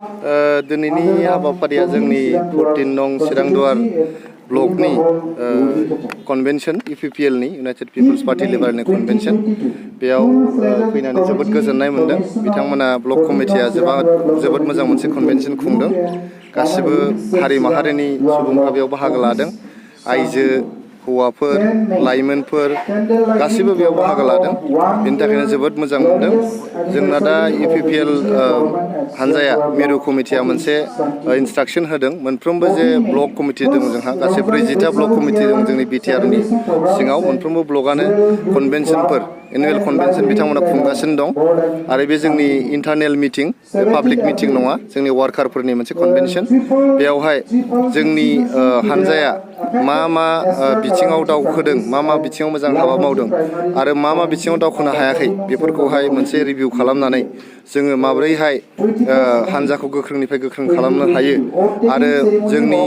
दिनैनि हाबाफारिया जोंनि 14 नं चिरांदुवार ब्लकनि कन्वेन्शन UPPL नि यूनाइटेड पीपल्स पार्टी लेबारनि कन्वेन्शन बेयाव फैनानै जोबोद गोजोननाय मोनदों। बिथांमोना ब्लक कमिटिया जोबोद मोजां मोनसे कन्वेन्शन खुंदों। गासिबो हारि माहारिनि सुबुंफ्रा बेयाव बाहागो लादों। आइजो हौवाफोर लाइमोनफोर गासिबो बेयाव बाहागो लादों। बेनि थाखायनो जोबोद मोजां मोनदों। जोंना दा UPPL हानजाया मिरु कमिटिया मोनसे इन्सट्राक्शन होदों। मोनफ्रोमबो जे ब्लक कमिटि दं जोंहा गासै 40टा ब्लक कमिटि दं जोंनि BTR नि सिङाव मोनफ्रोमबो ब्लकआनो कन्वेन्शनफोर एनुवेल कन्वेन्शन बिथांमोना खुंगासिनो दं। आरो बे जोंनि इन्टारनेल मिटिं पाब्लिक मिटिं नङा, जोंनि वार्कारफोरनि मोनसे कन्वेन्शन। बेयावहाय जोंनि हानजाया मा बिथिङाव दावखोदों, मा बिथिङाव मोजां हाबा मावदों आरो मा बिथिङाव दावखोनो हायाखै बेफोरखौहाय मोनसे रिभिउ खालामनानै जोङो माब्रैहाय हानजाखौ गोख्रोंनिफ्राय गोख्रों खालामनो हायो आरो जोंनि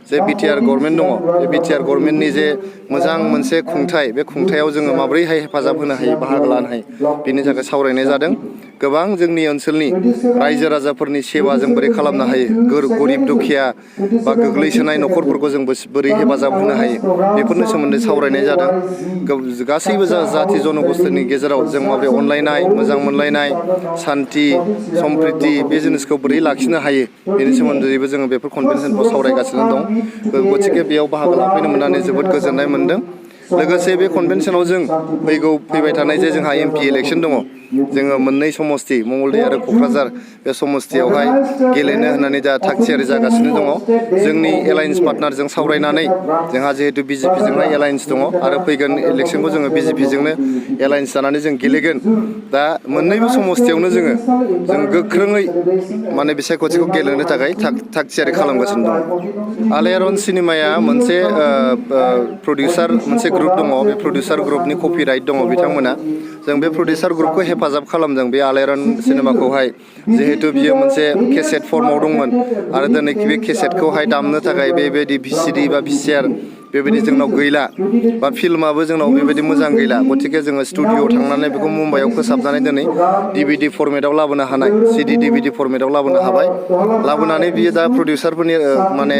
जे BTR गभर्नमेन्ट दङ बे BTR गभर्नमेन्टनि जे मोजां मोनसे खुंथाय बे खुंथायाव जोङो माब्रैहाय हेफाजाब होनो हायो, बाहागो लानो हायो बेनि थाखाय सावरायनाय जादों। गोबां जोंनि ओनसोलनि रायजो राजाफोरनि सेवा जों बोरै खालामनो हायो, गरिब दुखिया बा गोग्लैसोनाय न'खरफोरखौ जों बोरै हेफाजाब होनो हायो बेफोरनि सोमोन्दै सावरायनाय जादों। गासैबो जाथि जनगोष्ठीनि गेजेराव जों माबोरै अनलायनाय, मोजां मोनलायनाय, शान्ति सम्प्रिति बे जिनिसखौ बोरै लाखिनो हायो बेनि सोमोन्दैबो जोङो बेफोर कन्वेन्शनखौ सावरायगासिनो दं। गतिके बेयाव बाहागो लाफैनो मोननानै जोबोद गोजोननाय मोनदों। लोगोसे बे कन्वेन्शनाव जों फैबाय थानाय जे जोंहा MP इलेक्शन दङ, जोङो मोननै समस्ति मंगलदै आरो क'क्राझार बे समस्तियावहाय गेलेनो होननानै दा थागथियारि जागासिनो दङ। जोंनि एलायन्स पार्टनारजों सावरायनानै जोंहा जिहेतु BJP जोंहाय एलायन्स दङ आरो फैगोन इलेक्शनखौ जोङो BJP जोंनो एलायन्स जानानै जों गेलेगोन। दा मोननैबो समस्तियावनो जों गोख्रोङै माने बिसायख'थिखौ गेलेनो थाखाय थागथियारि खालामगासिनो दङ। आलायारन सिनेमाया मोनसे प्रडिउसार मोनसे ग्रुप दङ। बे प्रडिउसार ग्रुपनि कपिराइट दङ बिथांमोना। जों बे प्रडिउसार ग्रुपखौ हेफाजाब खालामदों बे आलायारन सिनेमाखौहाय, जिहेतु बियो मोनसे केसेट फर्माव दंमोन आरो दिनै बे केसेटखौहाय दामनो थाखाय बेबायदि VCD बा VCR बेबायदि जोंनाव गैला बा फिल्माबो जोंनाव बेबायदि मोजां गैला। गतिके जोङो स्टुडिअ'आव थांनानै बेखौ मुम्बाइआव फोसाबनानै दिनै DVD फर्मेटाव लाबोनो हानाय, CD DVD फर्मेटाव लाबोनो हाबाय। लाबोनानै बियो दा प्रडिउसारफोरनि माने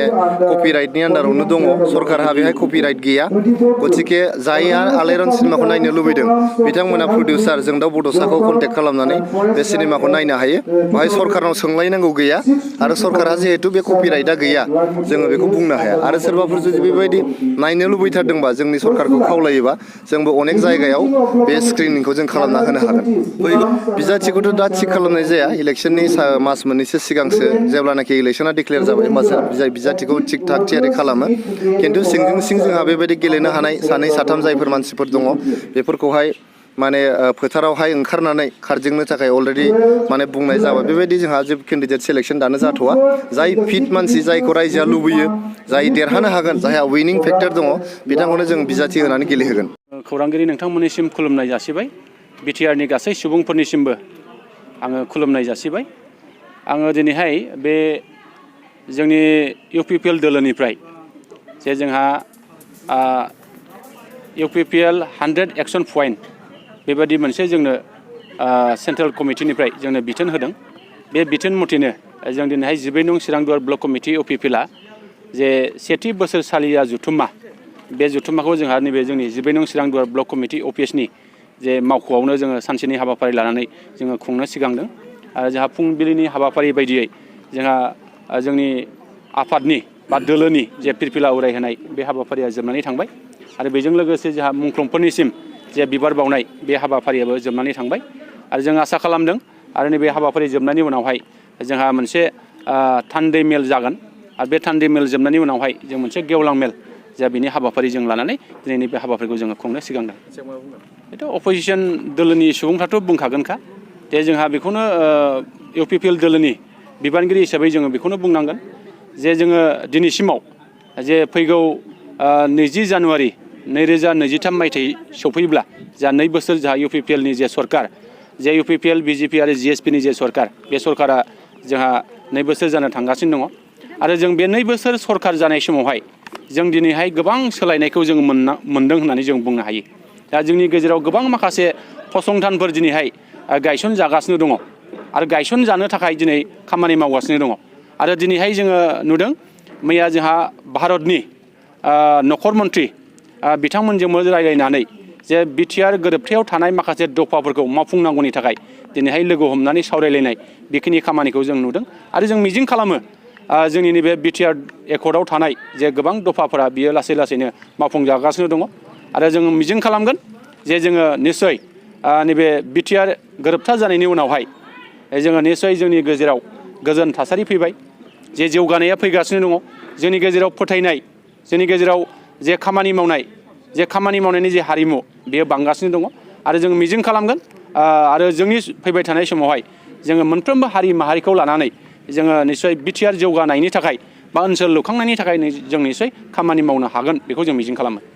कपिराइटनि आन्दारावनो दङ। सरकारहा बेहाय कपिराइट गैया। गतिके जाय आलायारन सिनेमाखौ नायनो लुबैदों बिथांमोना प्रडिउसार जोंदाव बड'साखौ कन्टेक्ट खालामनानै बे सिनेमाखौ नायनो हायो। बेहाय सरकारनाव सोंलायनांगौ गैया आरो सरकारहा जिहेतु बे कपिराइटआ गैया जोङो बेखौ बुंनो हाया। आरो सोरबाफोर जुदि बेबायदि नायनो लुबैथारदोंबा जोंनि सरकारखौ खावलायोबा जोंबो अनेक जायगायाव बे स्क्रिनिंखौ जों खालामना होनो हागोन। बिजाथिखौथ' दा थिग खालामनाय जाया, इलेक्शननि मास मोननैसो सिगांसो जेब्लानाखि इलेक्शना डिक्लेयार जाबाय होमबासो बिजाथिखौ थिग थाग थियारि खालामो। खिन्थु सिंजों सिं जोंहा बेबायदि गेलेनो हानाय सानै साथाम जायफोर मानसिफोर दङ बेफोरखौहाय माने फोथारावहाय ओंखारनानै खारदिंनो थाखाय अलरेडि माने बुंनाय जाबाय। बेबायदि जोंहा जेबो केन्डिडेट सेलेक्शन दानो जाथ'वा। जाय फिट मानसि, जायखौ रायजोआ लुबैयो, जाय देरहानो हागोन, जायहा विनिं फेक्टर दङ बिथांखौनो जों बिजाथि होनानै गेलेहोगोन। खौरांगिरि नोंथांमोननिसिम खुलुमनाय जासिबाय। BTRनि गासै सुबुंफोरनिसिमबो आङो खुलुमनाय जासिबाय। आङो दिनैहाय बे जोंनि UPPL दोलोनिफ्राय जे जोंहा UPPL 100 एक्सन पइन्ट बेबायदि मोनसे जोंनो सेन्ट्रेल कमिटिनिफ्राय जोंनो बिथोन होदों। बे बिथोन मथेनो जों दिनैहाय 12 नं चिरांदुवार ब्लक कमिटि UPPLआ जे सेथि बोसोरसालिया जुथुम्मा, बे जुथुम्माखौ जोंहा नैबे जोंनि 12 नं चिरांदुवार ब्लक कमिटि अफिसनि जे मावख'आवनो जोङो सानसेनि हाबाफारि लानानै जोङो खुंनो सिगांदों। आरो जोंहा फुंबिलिनि हाबाफारि बायदियै जोंहा जोंनि आफादनि बा दोलोनि जे फिरफिला उरायहोनाय बे हाबाफारिया जोबनानै थांबाय। आरो बेजों लोगोसे जोंहा मुंख्लंफोरनिसिम जे बिबार बावनाय बे हाबाफारियाबो जोबनानै थांबाय। आरो जों आसा खालामदों आरो नैबे हाबाफारि जोबनायनि उनावहाय जोंहा मोनसे थान्दै मेल जागोन। आरो बे थान्दै मेल जोबनायनि उनावहाय जों मोनसे गेवलां मेल जा बिनि हाबाफारि जों लानानै दिनैनि बे हाबाफारिखौ जोङो खुंनो सिगांदों। बेथ' अपोजिसन दोलोनि सुबुंफ्राथ' बुंखागोनखा जे जोंहा बेखौनो UPPL दोलोनि बिबानगिरि हिसाबै जोङो बेखौनो बुंनांगोन जे जोङो दिनैसिमाव जे फैगौ 20 जानुवारि 2023 मायथाइ सफैब्ला जा 2 बोसोर जोंहा UPPLनि जे सरकार, जे UPPL BJP आरो GSPनि जे सरकार, बे सरकारा जोंहा 2 बोसोर जानो थांगासिनो दङ। आरो जों बे 2 बोसोर सरकार जानाय समावहाय जों दिनैहाय गोबां सोलायनायखौ जों मोनदों होननानै जों बुंनो हायो। दा जोंनि गेजेराव गोबां माखासे फसंथानफोर दिनैहाय गायसनजागासिनो दङ। आरो गायसनजानो थाखाय दिनै खामानि मावगासिनो दङ आरो दिनैहाय जोङो नुदों मैया जोंहा भारतनि नखर मन्त्रि बिथांमोनजोंबो रायज्लायनानै जे बिटिआर गोरोबथायाव थानाय माखासे दफाफोरखौ मावफुंनांगौनि थाखाय दिनैहाय लोगो हमनानै सावरायलायनाय बेखिनि खामानिखौ जों नुदों आरो जों मिजिं खालामो जोंनि नैबे बिटिआर एकर्डआव थानाय जे गोबां दफाफोरा बियो लासै लासैनो मावफुंजागासिनो दङ आरो जों मिजिं खालामगोन जे जोङो निस्सय नैबे बिटिआर गोरोबथा जानायनि उनावहाय जोङो निस्सय जोंनि गेजेराव गोजोन थासारि फैबाय जे जौगानाया फैगासिनो दङ जोंनि गेजेराव फोथायनाय जोंनि गेजेराव जे खामानि मावनायनि जे हारिमु बेयो बांगासिनो दङ आरो जों मिजिं खालामगोन आरो जोंनि फैबाय थानाय समावहाय जोङो मोनफ्रोमबो हारि माहारिखौ लानानै जोङो निस्सय बिटिआर जौगानायनि थाखाय बा ओनसोल लुखांनायनि थाखाय जों निस्सय खामानि मावनो हागोन बेखौ जों मिजिं खालामो।